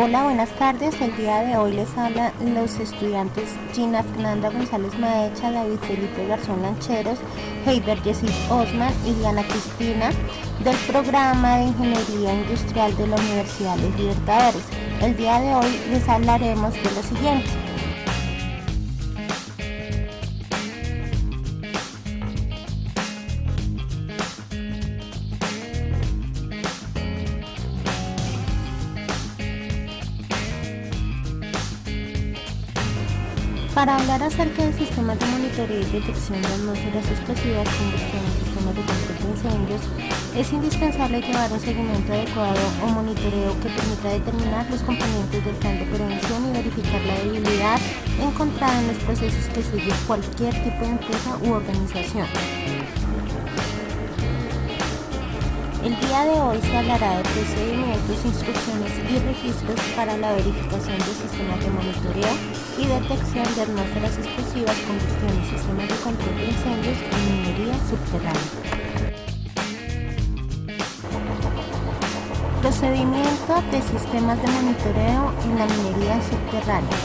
Hola, buenas tardes. El día de hoy les hablan los estudiantes Gina Fernanda González Maecha, David Felipe Garzón Lancheros, Heiber Yesid Osman y Diana Cristina del programa de Ingeniería Industrial de la Universidad de los Libertadores. El día de hoy les hablaremos de lo siguiente. Para hablar acerca de sistemas de monitoreo y detección de atmósferas explosivas, combustión y sistemas de control de incendios, es indispensable llevar un seguimiento adecuado o monitoreo que permita determinar los componentes del plan de prevención y verificar la debilidad encontrada en los procesos que sigue cualquier tipo de empresa u organización. El día de hoy se hablará de procedimientos, instrucciones y registros para la verificación de sistemas de monitoreo y detección de atmósferas explosivas, combustión y sistemas de control de incendios en minería subterránea. Procedimiento de sistemas de monitoreo en la minería subterránea.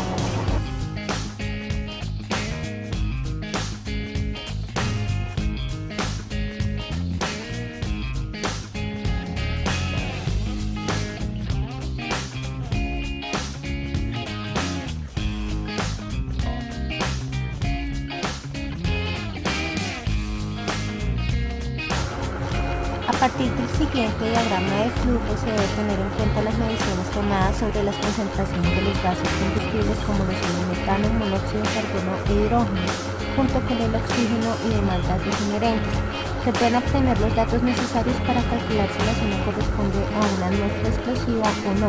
A partir del siguiente diagrama de flujo se debe tener en cuenta las mediciones tomadas sobre las concentraciones de los gases combustibles como los de metano, monóxido de carbono e hidrógeno, junto con el oxígeno y demás gases inherentes. Se pueden obtener los datos necesarios para calcular si la zona corresponde a una atmósfera explosiva o no.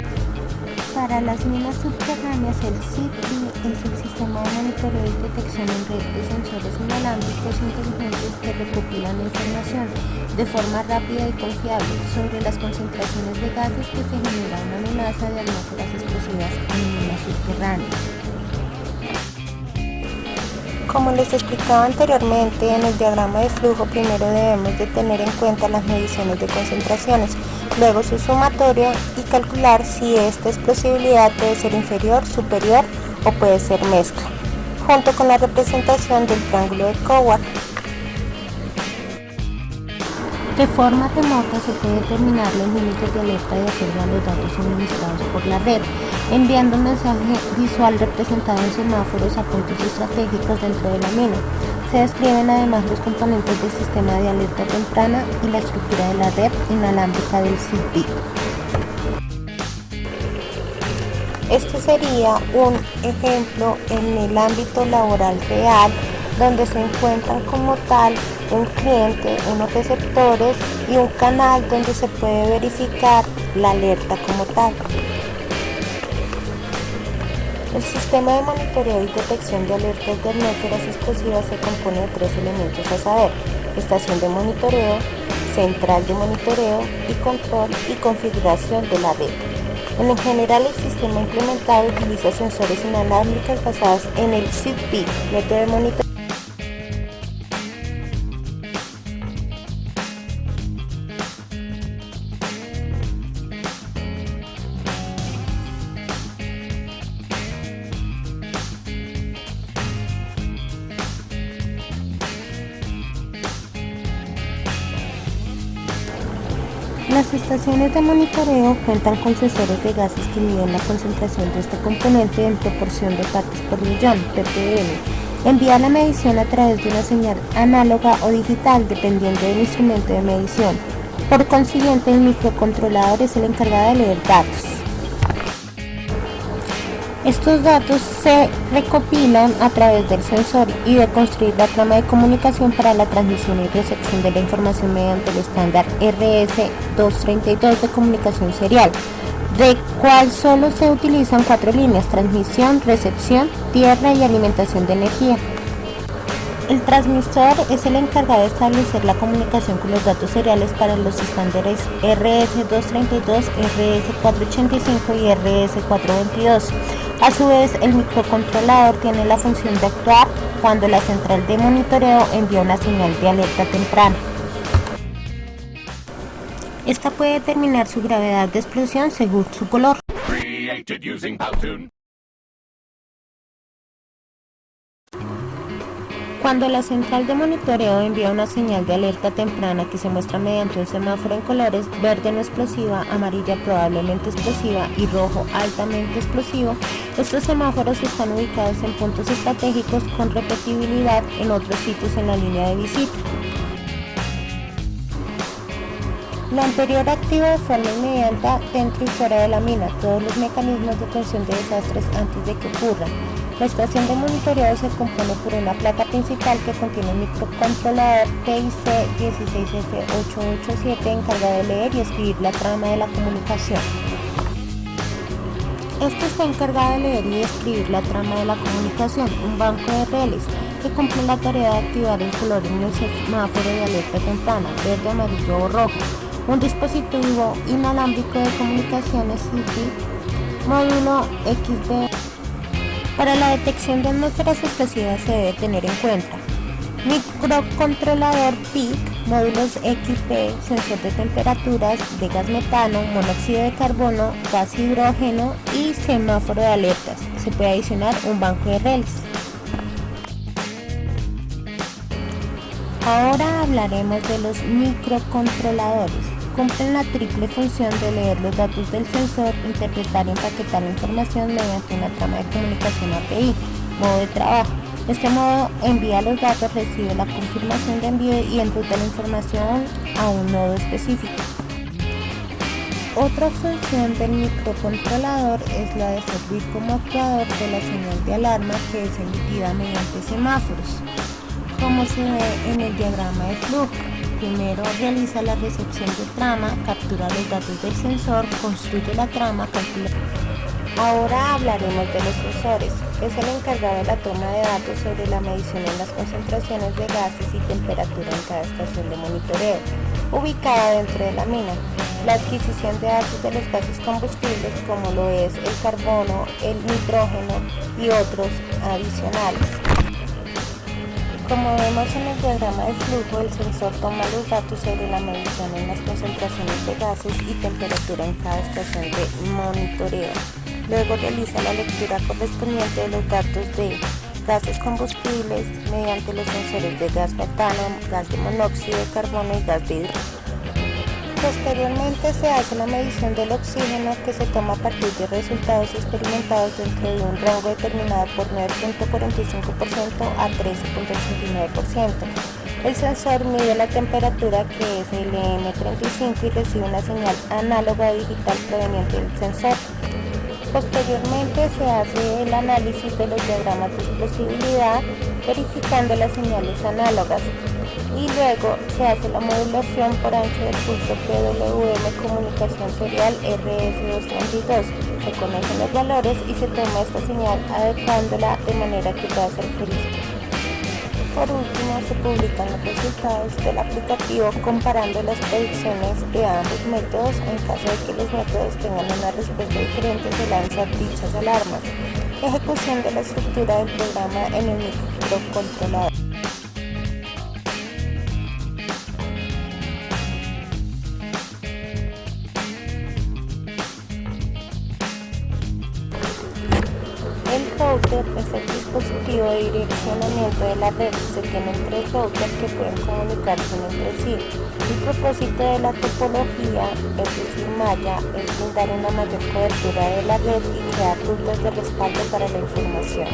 Para las minas subterráneas, el SITI es el sistema de monitoreo y detección en red de sensores inalámbricos inteligentes que recopilan información de forma rápida y confiable sobre las concentraciones de gases que se genera una amenaza de atmósferas explosivas en minas subterráneas. Como les explicaba anteriormente, en el diagrama de flujo primero debemos de tener en cuenta las mediciones de concentraciones, luego su sumatorio y calcular si esta explosibilidad puede ser inferior, superior o puede ser mezcla, junto con la representación del triángulo de Coward. De forma remota se puede determinar los límites de alerta de acuerdo a los datos suministrados por la red, enviando un mensaje visual representado en semáforos a puntos estratégicos dentro de la mina. Se describen además los componentes del sistema de alerta temprana y la estructura de la red inalámbrica del SITI. Este sería un ejemplo en el ámbito laboral real, donde se encuentran como tal un cliente, unos receptores y un canal donde se puede verificar la alerta como tal. El sistema de monitoreo y detección de alertas de atmósferas explosivas se compone de tres elementos a saber: estación de monitoreo, central de monitoreo y control y configuración de la red. En general, el sistema implementado utiliza sensores inalámbricos basados en el SITI, método de monitoreo. Las estaciones de monitoreo cuentan con sensores de gases que miden la concentración de este componente en proporción de partes por millón, ppm. Envía la medición a través de una señal análoga o digital, dependiendo del instrumento de medición. Por consiguiente, el microcontrolador es el encargado de leer datos. Estos datos se recopilan a través del sensor y de construir la trama de comunicación para la transmisión y recepción de la información mediante el estándar RS-232 de comunicación serial, de cual solo se utilizan 4 líneas: transmisión, recepción, tierra y alimentación de energía. El transmisor es el encargado de establecer la comunicación con los datos seriales para los estándares RS-232, RS-485 y RS-422. A su vez, el microcontrolador tiene la función de actuar cuando la central de monitoreo envía una señal de alerta temprana. Esta puede determinar su gravedad de explosión según su color. Created using Powtoon. Cuando la central de monitoreo envía una señal de alerta temprana que se muestra mediante un semáforo en colores verde no explosiva, amarilla probablemente explosiva y rojo altamente explosivo, estos semáforos están ubicados en puntos estratégicos con repetibilidad en otros sitios en la línea de visita. Lo anterior activa de forma inmediata dentro y fuera de la mina todos los mecanismos de atención de desastres antes de que ocurran. La estación de monitoreo se compone por una placa principal que contiene un microcontrolador PIC-16F887 encargado de leer y escribir la trama de la comunicación. Este está encargado de leer y escribir la trama de la comunicación, un banco de reles que cumple la tarea de activar el color en el semáforo de alerta temprana, verde, amarillo o rojo. Un dispositivo inalámbrico de comunicaciones SIPI, módulo XB. Para la detección de atmósferas explosivas se debe tener en cuenta microcontrolador PIC, módulos XB, sensor de temperaturas, de gas metano, monóxido de carbono, gas hidrógeno y semáforo de alertas. Se puede adicionar un banco de reles. Ahora hablaremos de los microcontroladores. Cumplen la triple función de leer los datos del sensor, interpretar y empaquetar la información mediante una trama de comunicación API, modo de trabajo. De este modo envía los datos, recibe la confirmación de envío y enruta la información a un nodo específico. Otra función del microcontrolador es la de servir como actuador de la señal de alarma que es emitida mediante semáforos, como se ve en el diagrama de flujo. Primero realiza la recepción de trama, captura los datos del sensor, construye la trama, calcula. Ahora hablaremos de los sensores. Es el encargado de la toma de datos sobre la medición en las concentraciones de gases y temperatura en cada estación de monitoreo, ubicada dentro de la mina. La adquisición de datos de los gases combustibles, como lo es el carbono, el nitrógeno y otros adicionales. Como vemos en el diagrama de flujo, el sensor toma los datos sobre la medición en las concentraciones de gases y temperatura en cada estación de monitoreo. Luego realiza la lectura correspondiente de los datos de gases combustibles mediante los sensores de gas metano, gas de monóxido de carbono y gas de hidrógeno. Posteriormente se hace la medición del oxígeno que se toma a partir de resultados experimentados dentro de un rango determinado por 9.45% a 13.89%. El sensor mide la temperatura, que es el M35, y recibe una señal análoga digital proveniente del sensor. Posteriormente se hace el análisis de los diagramas de explosibilidad verificando las señales análogas. Y luego se hace la modulación por ancho del pulso PWM comunicación serial RS232. Se conocen los valores y se toma esta señal adecuándola de manera que pueda ser feliz. Por último, se publican los resultados del aplicativo comparando las predicciones de ambos métodos. En caso de que los métodos tengan una respuesta diferente, se lanzan dichas alarmas. Ejecución de la estructura del programa en el microcontrolador. El router es el dispositivo de direccionamiento de la red. Se tienen 3 routers que pueden comunicarse entre sí. El propósito de la topología, es decir, malla, es brindar una mayor cobertura de la red y crear rutas de respaldo para la información.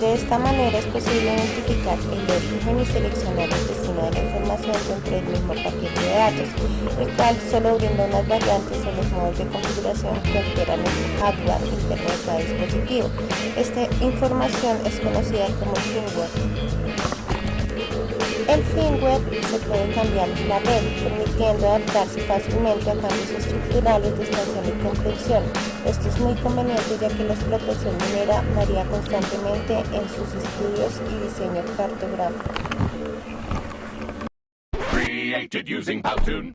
De esta manera es posible identificar el origen y seleccionar el destino de la información dentro del mismo paquete de datos, el cual solo brinda unas variantes en los modos de configuración que alteran el hardware interno de cada dispositivo. Esta información es conocida como firmware. El firmware se puede cambiar la red, permitiendo adaptarse fácilmente a cambios estructurales de expansión y compresión. Esto es muy conveniente ya que la explotación minera varía constantemente en sus estudios y diseño cartográfico. Created using Powtoon.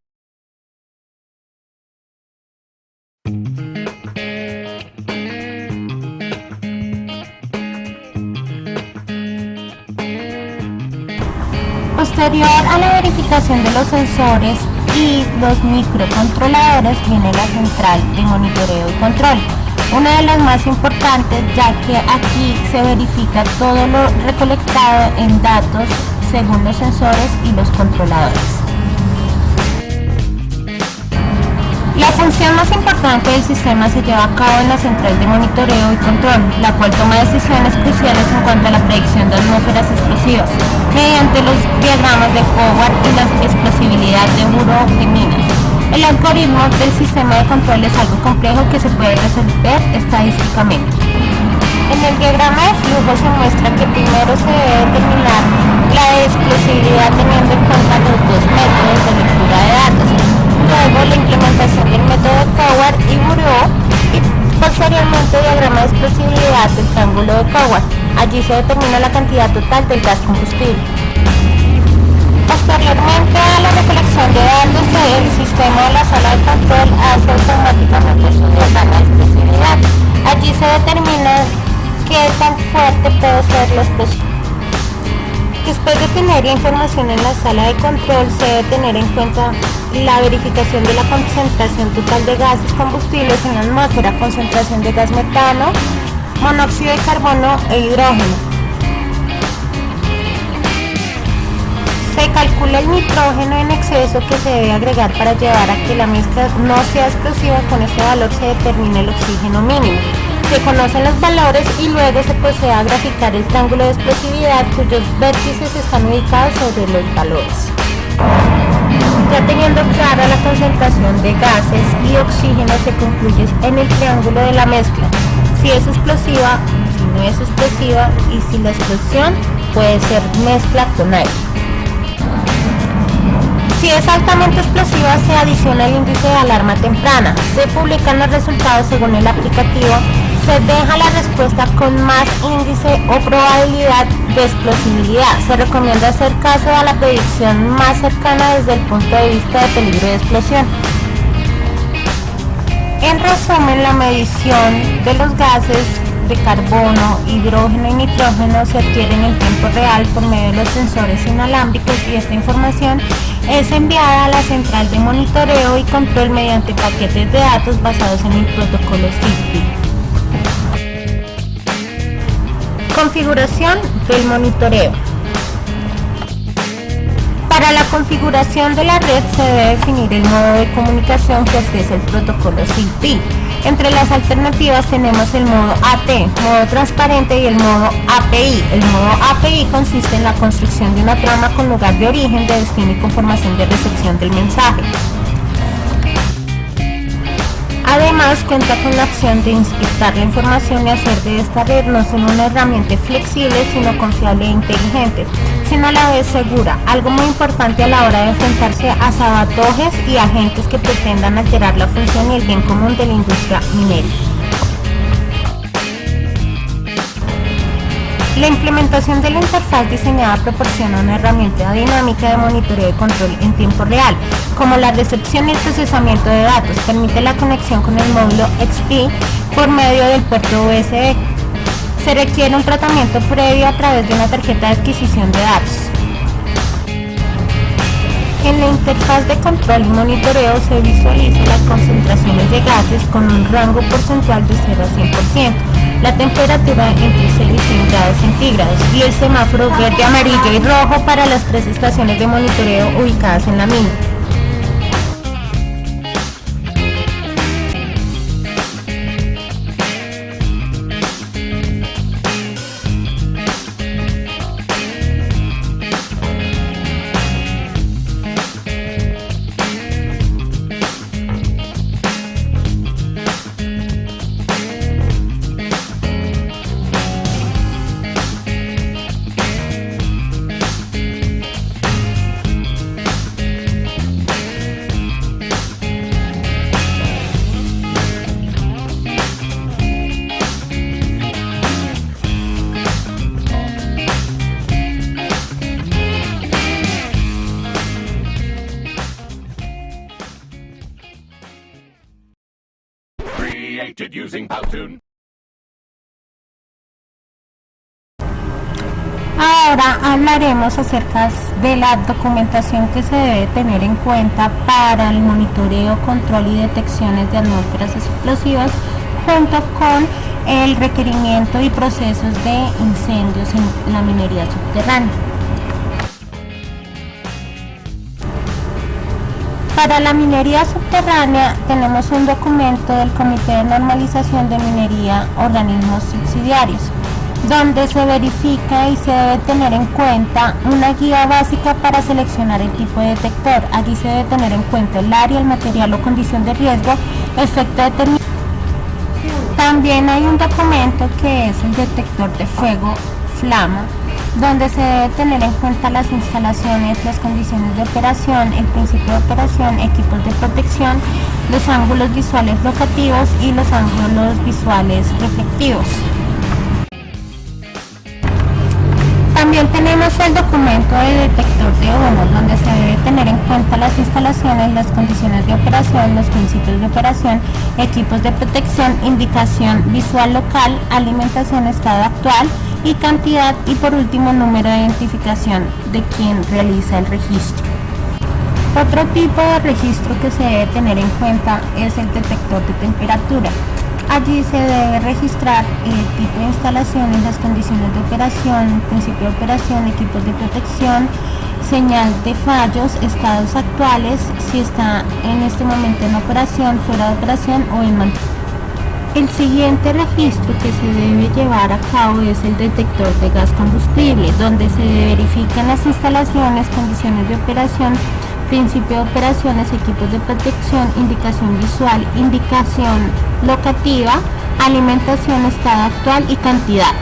Posterior a la verificación de los sensores y los microcontroladores viene la central de monitoreo y control. Una de las más importantes, ya que aquí se verifica todo lo recolectado en datos según los sensores y los controladores. La función más importante del sistema se lleva a cabo en la central de monitoreo y control, la cual toma decisiones cruciales en cuanto a la predicción de atmósferas explosivas, mediante los diagramas de Howard y la explosibilidad de Burrow de minas. El algoritmo del sistema de control es algo complejo que se puede resolver estadísticamente. En el diagrama de flujo se muestra que primero se debe determinar la explosibilidad teniendo en cuenta los dos métodos de lectura de datos, luego la implementación del método de Howard y Burrow y posteriormente el diagrama de explosibilidad del triángulo de Howard. Allí se determina la cantidad total del gas combustible. Posteriormente a la recolección de datos, el sistema de la sala de control hace automáticamente su diagrama de explosividad. Allí se determina qué tan fuerte puede ser la explosión. Después de tener la información en la sala de control, se debe tener en cuenta la verificación de la concentración total de gases combustibles en la atmósfera, concentración de gas metano, monóxido de carbono e hidrógeno. Se calcula el nitrógeno en exceso que se debe agregar para llevar a que la mezcla no sea explosiva. Con este valor se determina el oxígeno mínimo. Se conocen los valores y luego se procede a graficar el triángulo de explosividad cuyos vértices están ubicados sobre los valores. Ya teniendo clara la concentración de gases y oxígeno, se concluye en el triángulo de la mezcla, si es explosiva, si no es explosiva y si la explosión puede ser mezcla con aire. Si es altamente explosiva, se adiciona el índice de alarma temprana, se publican los resultados según el aplicativo, se deja la respuesta con más índice o probabilidad de explosibilidad. Se recomienda hacer caso a la predicción más cercana desde el punto de vista de peligro de explosión. En resumen, la medición de los gases de carbono, hidrógeno y nitrógeno se adquieren en tiempo real por medio de los sensores inalámbricos y esta información es enviada a la central de monitoreo y control mediante paquetes de datos basados en el protocolo ZigBee. Configuración del monitoreo. Para la configuración de la red se debe definir el modo de comunicación que ofrece el protocolo ZigBee. Entre las alternativas tenemos el modo AT, modo transparente, y el modo API. El modo API consiste en la construcción de una trama con lugar de origen, de destino y conformación de recepción del mensaje. Además, cuenta con la opción de encriptar la información y hacer de esta red no solo una herramienta flexible, sino confiable e inteligente, sino a la vez segura, algo muy importante a la hora de enfrentarse a sabotajes y agentes que pretendan alterar la función y el bien común de la industria minera. La implementación de la interfaz diseñada proporciona una herramienta dinámica de monitoreo y control en tiempo real, como la recepción y el procesamiento de datos. Permite la conexión con el módulo XP por medio del puerto USB. Se requiere un tratamiento previo a través de una tarjeta de adquisición de datos. En la interfaz de control y monitoreo se visualizan las concentraciones de gases con un rango porcentual de 0 a 100%, la temperatura entre 0 y 100 grados centígrados y el semáforo verde, amarillo y rojo para las 3 estaciones de monitoreo ubicadas en la mina. Created using Powtoon. Ahora hablaremos acerca de la documentación que se debe tener en cuenta para el monitoreo, control y detecciones de atmósferas explosivas, junto con el requerimiento y procesos de incendios en la minería subterránea. Para la minería subterránea tenemos un documento del Comité de Normalización de Minería, organismos subsidiarios, donde se verifica y se debe tener en cuenta una guía básica para seleccionar el tipo de detector. Allí se debe tener en cuenta el área, el material o condición de riesgo, efecto determinado. También hay un documento que es el detector de fuego, flama, donde se debe tener en cuenta las instalaciones, las condiciones de operación, el principio de operación, equipos de protección, los ángulos visuales locativos y los ángulos visuales reflectivos. También tenemos el documento de detector de humos, donde se debe tener en cuenta las instalaciones, las condiciones de operación, los principios de operación, equipos de protección, indicación visual local, alimentación, estado actual y cantidad, y por último número de identificación de quien realiza el registro. Otro tipo de registro que se debe tener en cuenta es el detector de temperatura. Allí se debe registrar el tipo de instalaciones, las condiciones de operación, principio de operación, equipos de protección, señal de fallos, estados actuales, si está en este momento en operación, fuera de operación o en mantenimiento. El siguiente registro que se debe llevar a cabo es el detector de gas combustible, donde se verifican las instalaciones, condiciones de operación, principio de operaciones, equipos de protección, indicación visual, indicación locativa, alimentación, estado actual y cantidad.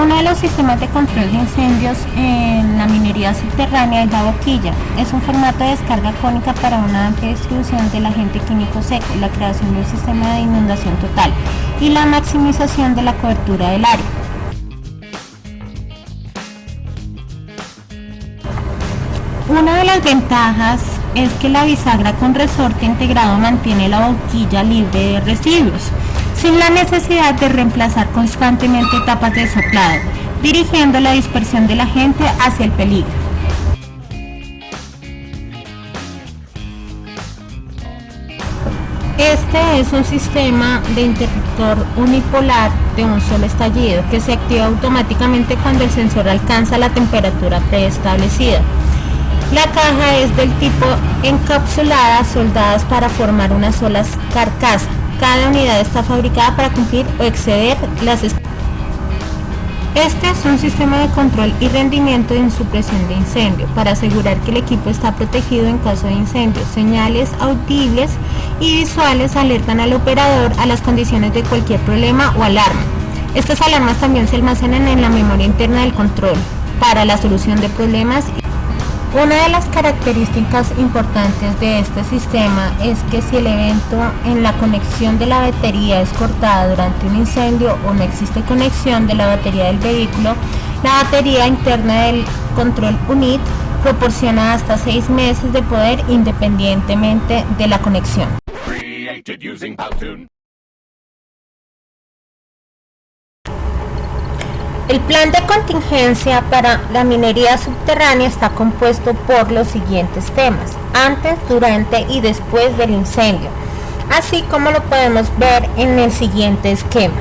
Uno de los sistemas de control de incendios en la minería subterránea es la boquilla. Es un formato de descarga cónica para una amplia distribución del agente químico seco, la creación de un sistema de inundación total y la maximización de la cobertura del área. Una de las ventajas es que la bisagra con resorte integrado mantiene la boquilla libre de residuos, sin la necesidad de reemplazar constantemente etapas de soplado, dirigiendo la dispersión de la gente hacia el peligro. Este es un sistema de interruptor unipolar de un solo estallido que se activa automáticamente cuando el sensor alcanza la temperatura preestablecida. La caja es del tipo encapsulada, soldadas para formar una sola carcasa. Cada unidad está fabricada para cumplir o exceder las expectativas. Este es un sistema de control y rendimiento en supresión de incendio para asegurar que el equipo está protegido en caso de incendio. Señales audibles y visuales alertan al operador a las condiciones de cualquier problema o alarma. Estas alarmas también se almacenan en la memoria interna del control para la solución de problemas. Una de las características importantes de este sistema es que si el evento en la conexión de la batería es cortada durante un incendio o no existe conexión de la batería del vehículo, la batería interna del control unit proporciona hasta 6 meses de poder independientemente de la conexión. Created using Powtoon. El plan de contingencia para la minería subterránea está compuesto por los siguientes temas: antes, durante y después del incendio, así como lo podemos ver en el siguiente esquema.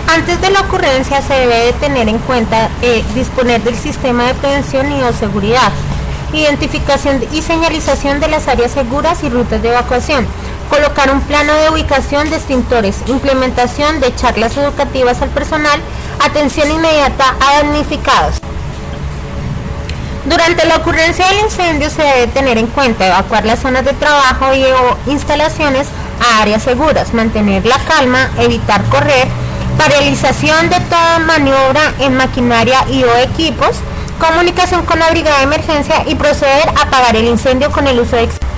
Antes de la ocurrencia se debe de tener en cuenta disponer del sistema de prevención y o seguridad, identificación y señalización de las áreas seguras y rutas de evacuación, colocar un plano de ubicación de extintores, implementación de charlas educativas al personal, atención inmediata a damnificados. Durante la ocurrencia del incendio se debe tener en cuenta evacuar las zonas de trabajo y o instalaciones a áreas seguras, mantener la calma, evitar correr, paralización de toda maniobra en maquinaria y o equipos, comunicación con la brigada de emergencia y proceder a apagar el incendio con el uso de extinguidores.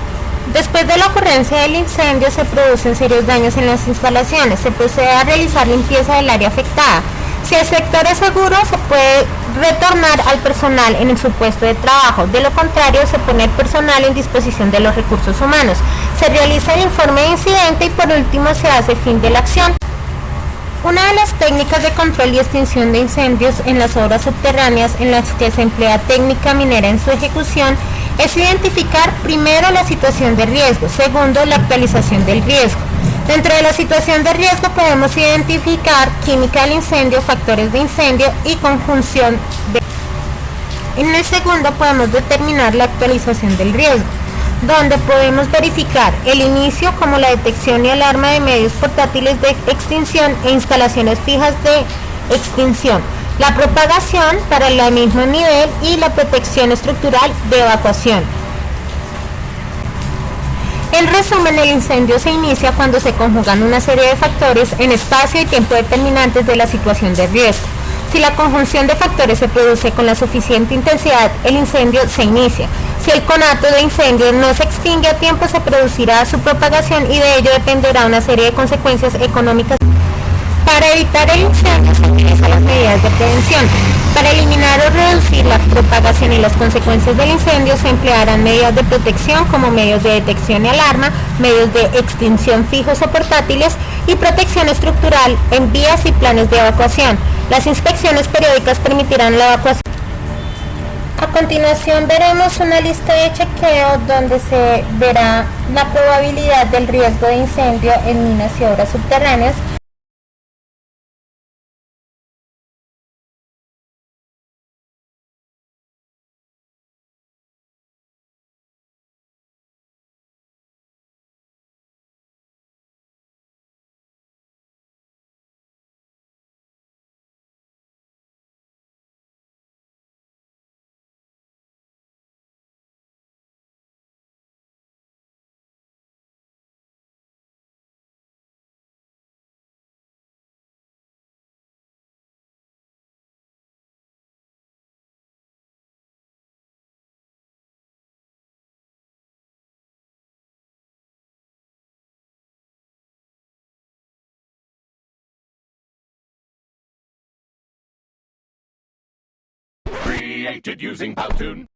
Después de la ocurrencia del incendio se producen serios daños en las instalaciones, se procede a realizar limpieza del área afectada. Si el sector es seguro, se puede retornar al personal en su puesto de trabajo. De lo contrario, se pone el personal en disposición de los recursos humanos. Se realiza el informe de incidente y por último se hace fin de la acción. Una de las técnicas de control y extinción de incendios en las obras subterráneas en las que se emplea técnica minera en su ejecución es identificar primero la situación de riesgo, segundo la actualización del riesgo. Dentro de la situación de riesgo podemos identificar química del incendio, factores de incendio y conjunción de... En el segundo podemos determinar la actualización del riesgo, donde podemos verificar el inicio como la detección y alarma de medios portátiles de extinción e instalaciones fijas de extinción, la propagación para el mismo nivel y la protección estructural de evacuación. En resumen, el incendio se inicia cuando se conjugan una serie de factores en espacio y tiempo determinantes de la situación de riesgo. Si la conjunción de factores se produce con la suficiente intensidad, el incendio se inicia. Si el conato de incendio no se extingue a tiempo, se producirá su propagación y de ello dependerá una serie de consecuencias económicas. Para evitar el incendio se utilizan las medidas de prevención. Para eliminar o reducir la propagación y las consecuencias del incendio se emplearán medidas de protección como medios de detección y alarma, medios de extinción fijos o portátiles y protección estructural en vías y planes de evacuación. Las inspecciones periódicas permitirán la evacuación. A continuación veremos una lista de chequeo donde se verá la probabilidad del riesgo de incendio en minas y obras subterráneas. Created using Powtoon.